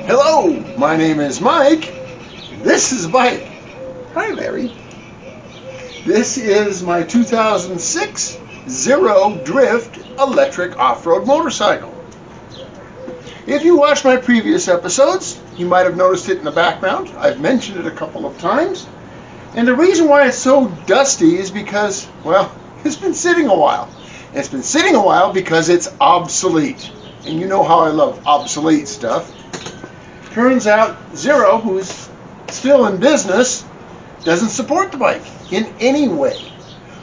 Hello, my name is Mike. This is a bike. Hi, Larry. This is my 2006 Zero Drift electric off-road motorcycle. If you watched my previous episodes, you might have noticed it in the background. I've mentioned it a couple of times. And the reason why it's so dusty is because, well, it's been sitting a while. It's been sitting a while because it's obsolete. And you know how I love obsolete stuff. Turns out Zero, who's still in business, doesn't support the bike in any way.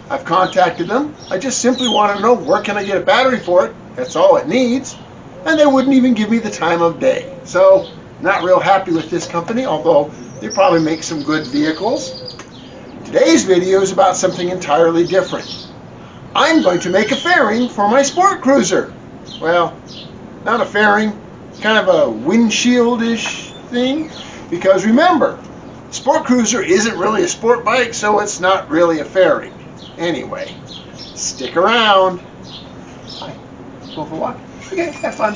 I've contacted them. I just simply want to know where can I get a battery for it. That's all it needs. And they wouldn't even give me the time of day. So, not real happy with this company, although they probably make some good vehicles. Today's video is about something entirely different. I'm going to make a fairing for my sport cruiser. Well, not a fairing, kind of a windshield-ish thing. Because remember, sport cruiser isn't really a sport bike, so it's not really a fairing. Anyway, stick around. Hi, go for a walk. Okay, have fun.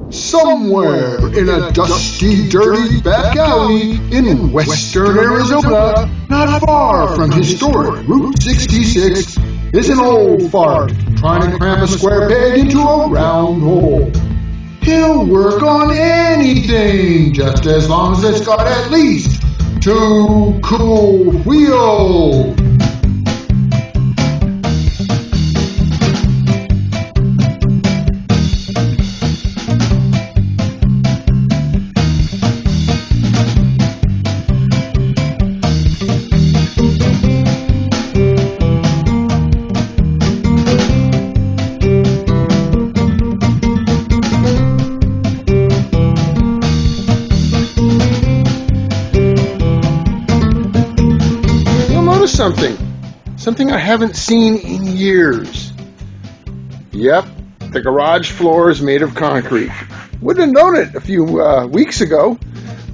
Somewhere in a dusty, dirty back alley in western Arizona, not far from historic Route 66, is an old fart trying to cram a square peg into a round hole. He'll work on anything, just as long as it's got at least 2 cool wheels. Something I haven't seen in years. Yep, the garage floor is made of concrete. Wouldn't have known it a few weeks ago,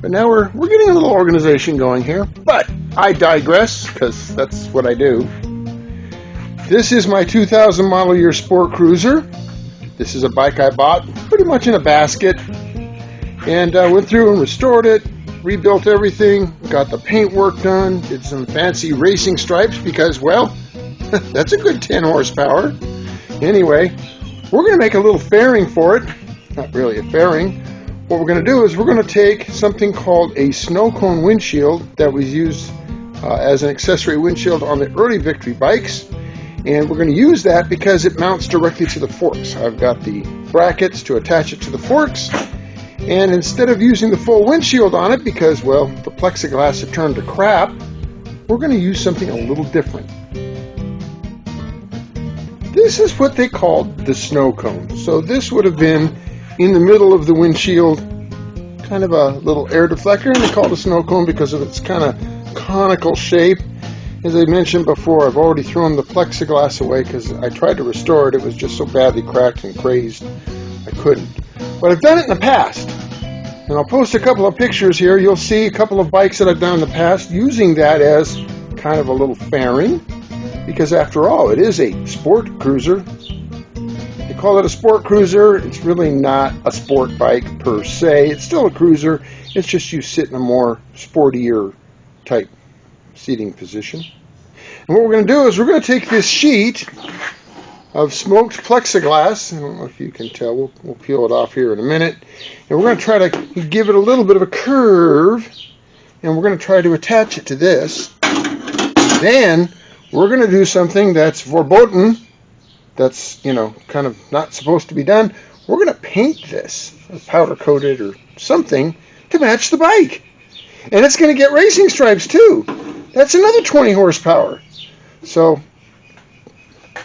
but now we're getting a little organization going here. But I digress, because that's what I do. This is my 2000 model year sport cruiser. This is a bike I bought pretty much in a basket, and went through and restored it. Rebuilt everything, got the paint work done, did some fancy racing stripes because, well, that's a good 10 horsepower. Anyway, we're going to make a little fairing for it. Not really a fairing. What we're going to do is we're going to take something called a snow cone windshield that was used as an accessory windshield on the early Victory bikes. And we're going to use that because it mounts directly to the forks. I've got the brackets to attach it to the forks. And instead of using the full windshield on it because, well, the plexiglass had turned to crap, we're going to use something a little different. This is what they called the snow cone. So this would have been in the middle of the windshield, kind of a little air deflector, and they call it a snow cone because of its kind of conical shape. As I mentioned before, I've already thrown the plexiglass away because I tried to restore it. It was just so badly cracked and crazed, I couldn't. But I've done it in the past, and I'll post a couple of pictures here. You'll see a couple of bikes that I've done in the past using that as kind of a little fairing, because after all, it is a sport cruiser. They call it a sport cruiser. It's really not a sport bike per se. It's still a cruiser. It's just you sit in a more sportier type seating position. And what we're going to do is we're going to take this sheet of smoked plexiglass. I don't know if you can tell. We'll peel it off here in a minute. And we're going to try to give it a little bit of a curve. And we're going to try to attach it to this. Then we're going to do something that's verboten. That's, kind of not supposed to be done. We're going to paint this, powder coat it or something to match the bike. And it's going to get racing stripes too. That's another 20 horsepower. So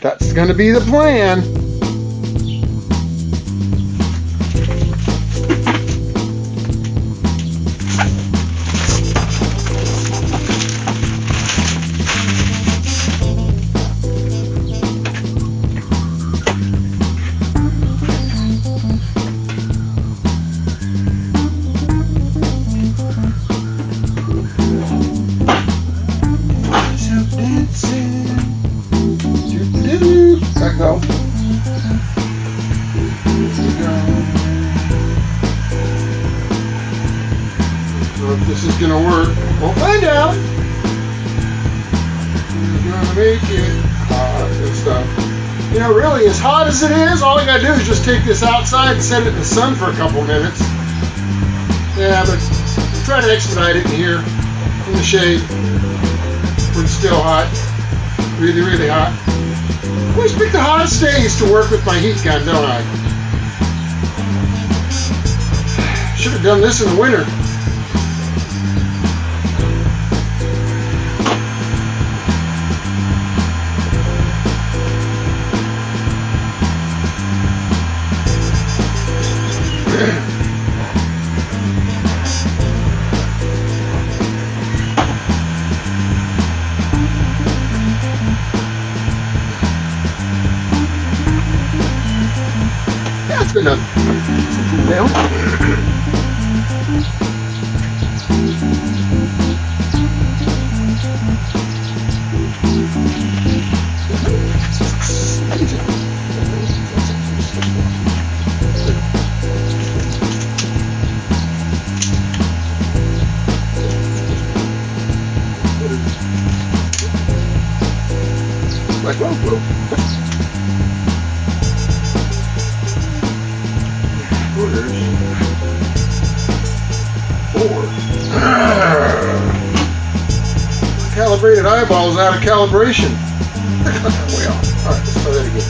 that's going to be the plan. So dancing make it hot and stuff. You know, really, as hot as it is, all I gotta do is just take this outside and set it in the sun for a couple minutes. Yeah, but try to expedite it in here, in the shade, when it's still hot. Really, really hot. I always pick the hottest days to work with my heat gun, don't I? Should have done this in the winter. That's good enough. Down. Like, whoa. Quarters. 4. Calibrated eyeballs out of calibration. Way off. Alright, let's try that again.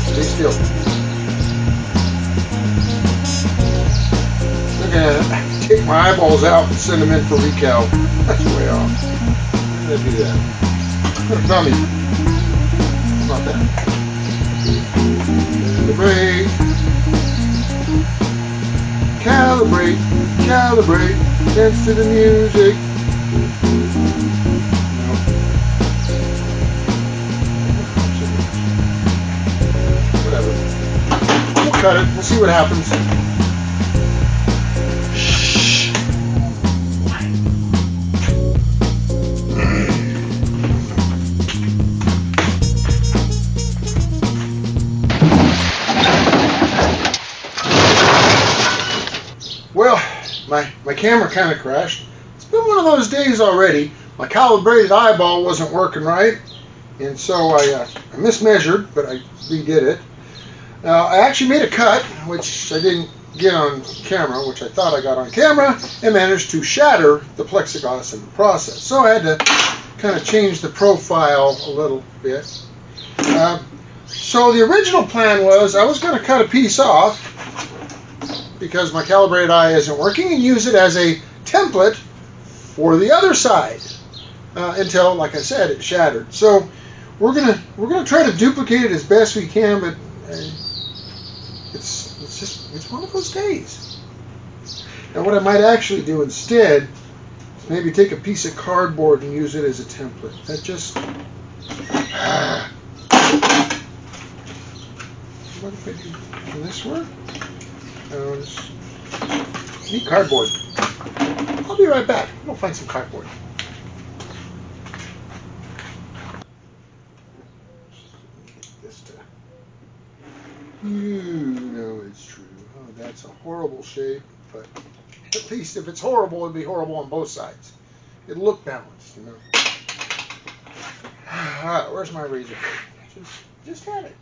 Stay still. Look at it. Take my eyeballs out and send them in for recal. That's way off. I'm gonna do that. I'm gonna dummy. Not that. Calibrate. Calibrate. Dance to the music. No. Whatever. We'll cut it. We'll see what happens. Well, my camera kind of crashed. It's been one of those days already. My calibrated eyeball wasn't working right, and so I mismeasured, but I redid it. Now, I actually made a cut, which I didn't get on camera, which I thought I got on camera, and managed to shatter the plexiglass in the process. So I had to kind of change the profile a little bit. So the original plan was I was going to cut a piece off because my calibrated eye isn't working, and use it as a template for the other side until, like I said, it shattered. So we're gonna try to duplicate it as best we can, but it's one of those days. Now, what I might actually do instead is maybe take a piece of cardboard and use it as a template. That just what if I do? Can this work? Need cardboard. I'll be right back. I'll find some cardboard. This to you know it's true. Oh, that's a horrible shape, but at least if it's horrible, it'd be horrible on both sides. It'll look balanced, you know. Alright, where's my razor? Just had it.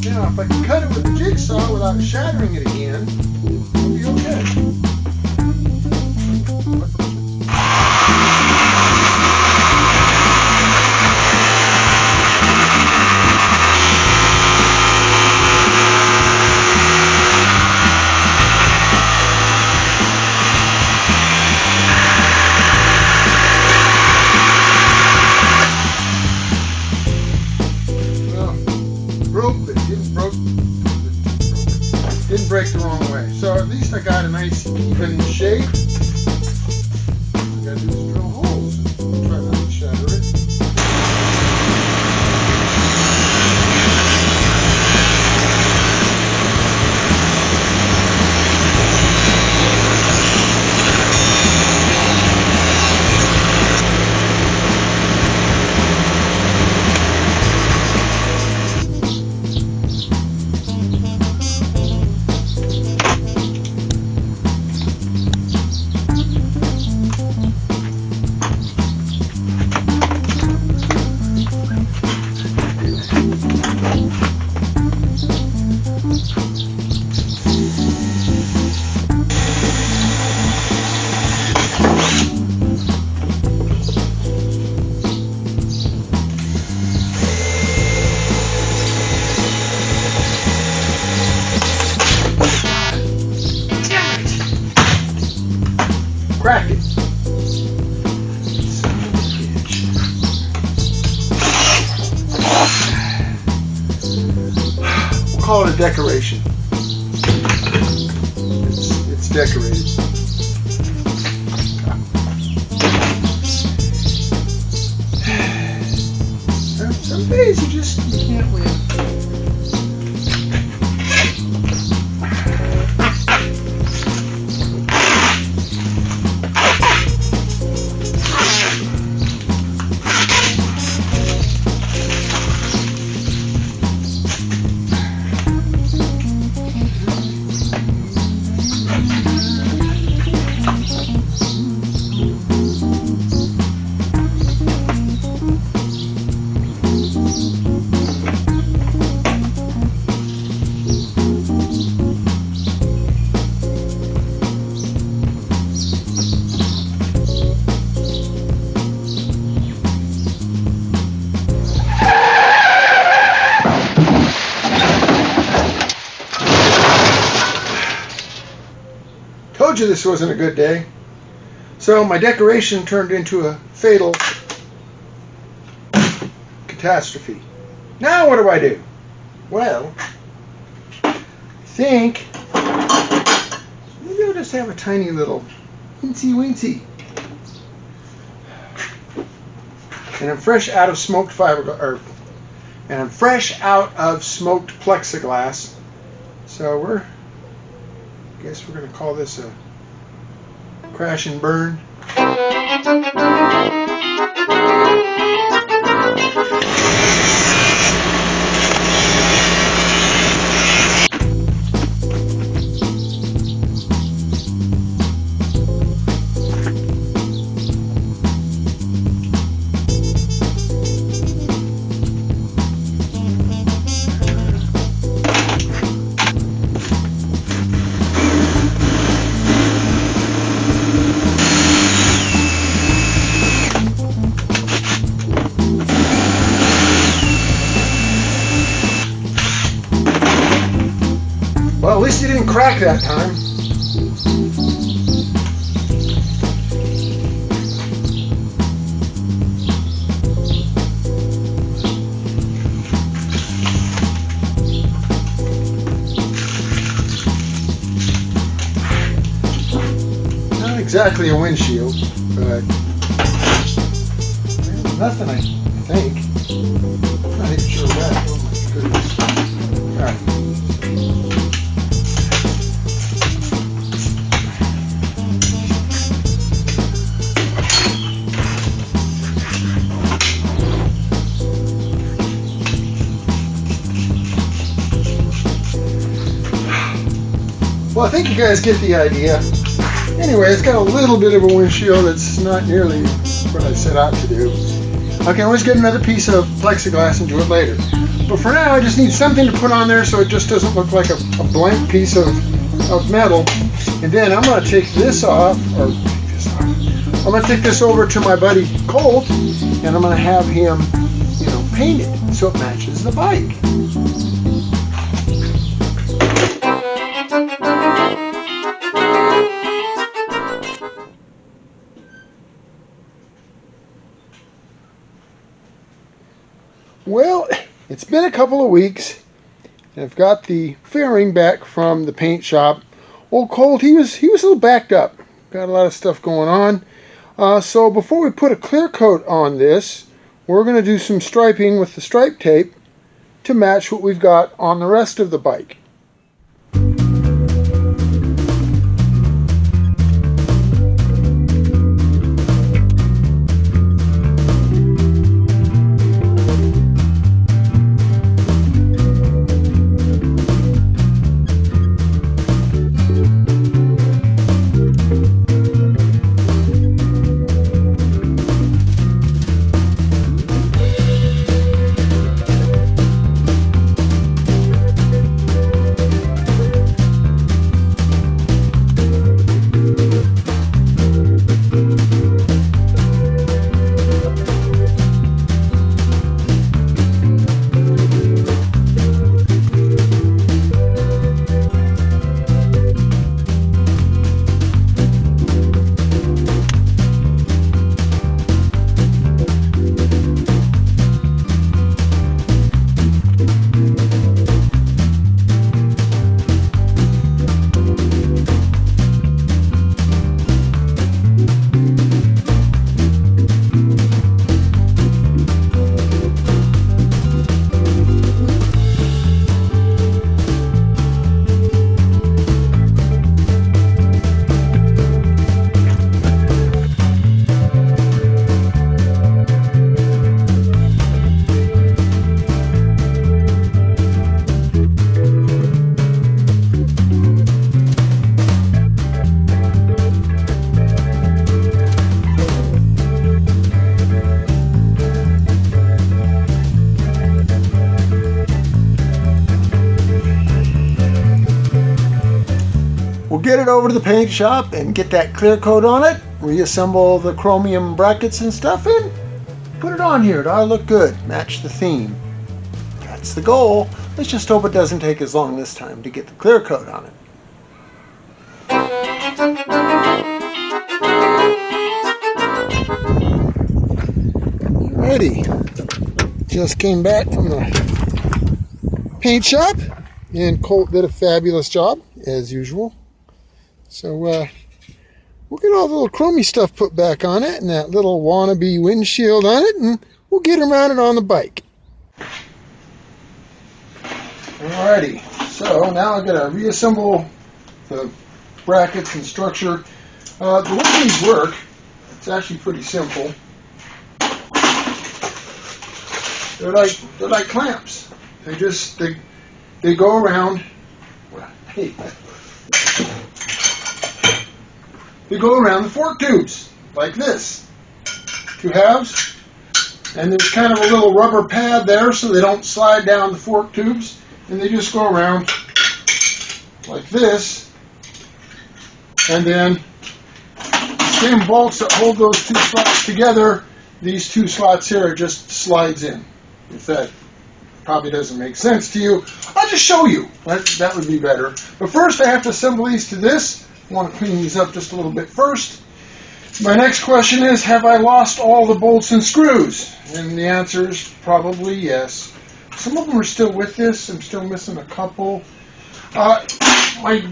Now, if I can cut it with the jigsaw without shattering it again, it'll be okay. Didn't break the wrong way. So at least I got a nice even shape. All I gotta do is drill holes. Try that. call it a decoration. It's decorated. Some days you can't win. Told you this wasn't a good day. So my decoration turned into a fatal catastrophe. Now what do? Well, I think maybe I'll just have a tiny little wincy. And I'm fresh out of smoked plexiglass. So I guess we're going to call this a crash and burn. Well, at least you didn't crack that time. Not exactly a windshield, but nothing, I think. I'm not even sure that. Oh my goodness. All right. Well, I think you guys get the idea. Anyway, it's got a little bit of a windshield. It's not nearly what I set out to do. I can always get another piece of plexiglass and do it later. But for now, I just need something to put on there so it just doesn't look like a blank piece of metal. And then I'm going to take this off, I'm going to take this over to my buddy Colt, and I'm going to have him, paint it so it matches the bike. Well, it's been a couple of weeks, and I've got the fairing back from the paint shop. Old Colt, he was a little backed up. Got a lot of stuff going on. So before we put a clear coat on this, we're going to do some striping with the stripe tape to match what we've got on the rest of the bike. get it over to the paint shop and get that clear coat on it, reassemble the chromium brackets and stuff in, put it on here. It ought to look good, match the theme. That's the goal. Let's just hope it doesn't take as long this time to get the clear coat on it. Ready. Just came back from the paint shop, and Colt did a fabulous job as usual. So we'll get all the little chromy stuff put back on it and that little wannabe windshield on it, and we'll get him mounted on the bike. Alrighty, so now I've got to reassemble the brackets and structure. The way these work, it's actually pretty simple. They're like clamps. They go around. Hey. They go around the fork tubes like this. Two halves, and there's kind of a little rubber pad there so they don't slide down the fork tubes, and they just go around like this, and then the same bolts that hold those two slots together, these two slots here, just slides in. If that probably doesn't make sense to you, I'll just show you. That would be better. But first I have to assemble these to this. I want to clean these up just a little bit first. My next question is, have I lost all the bolts and screws? And the answer is probably yes. Some of them are still with this. I'm still missing a couple. My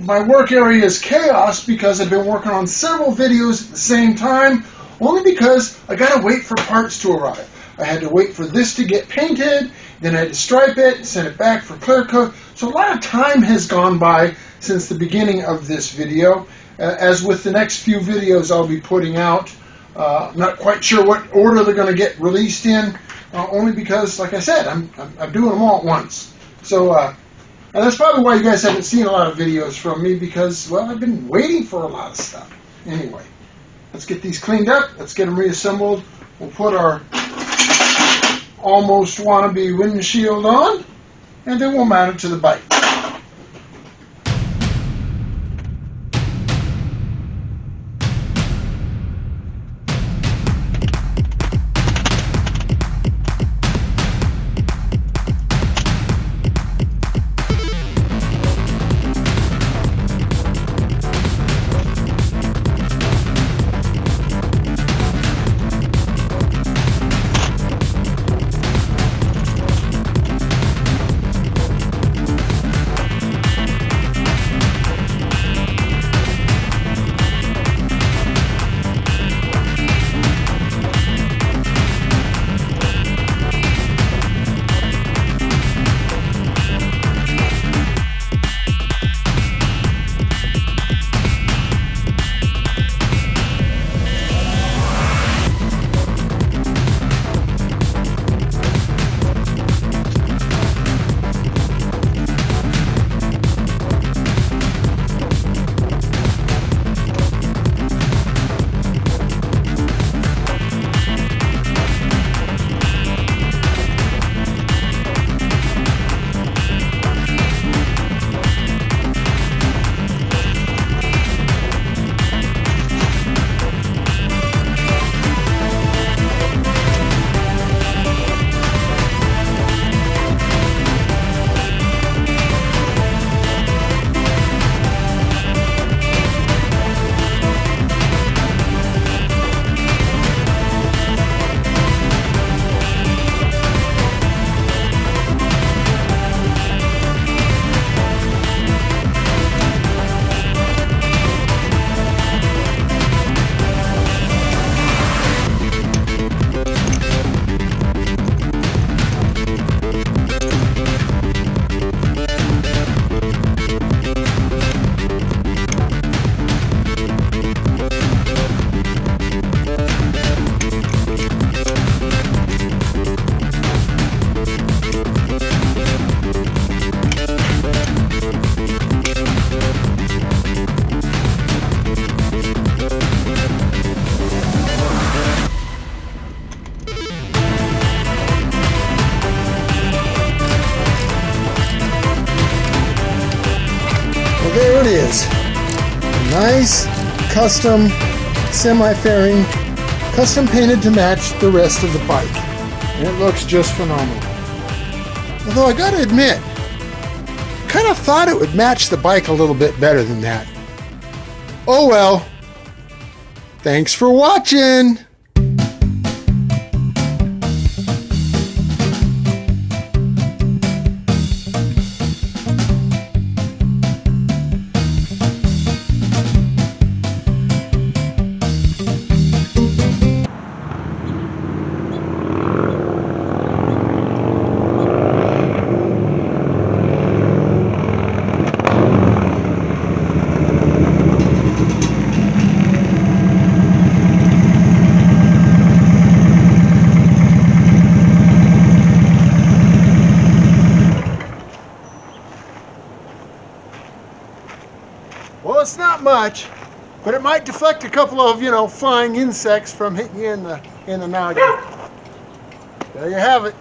work area is chaos because I've been working on several videos at the same time, only because I got to wait for parts to arrive. I had to wait for this to get painted, then I had to stripe it and send it back for clear coat. So a lot of time has gone by since the beginning of this video. As with the next few videos I'll be putting out, I'm not quite sure what order they're going to get released in, only because, like I said, I'm doing them all at once. So, and that's probably why you guys haven't seen a lot of videos from me, because, well, I've been waiting for a lot of stuff. Anyway, let's get these cleaned up. Let's get them reassembled. We'll put our almost wannabe windshield on, and then we'll mount it to the bike. nice custom semi-fairing, custom painted to match the rest of the bike. And it looks just phenomenal. Although I gotta admit, kind of thought it would match the bike a little bit better than that. Oh well. Thanks for watching. Well, it's not much, but it might deflect a couple of, flying insects from hitting you in the noggin. There you have it.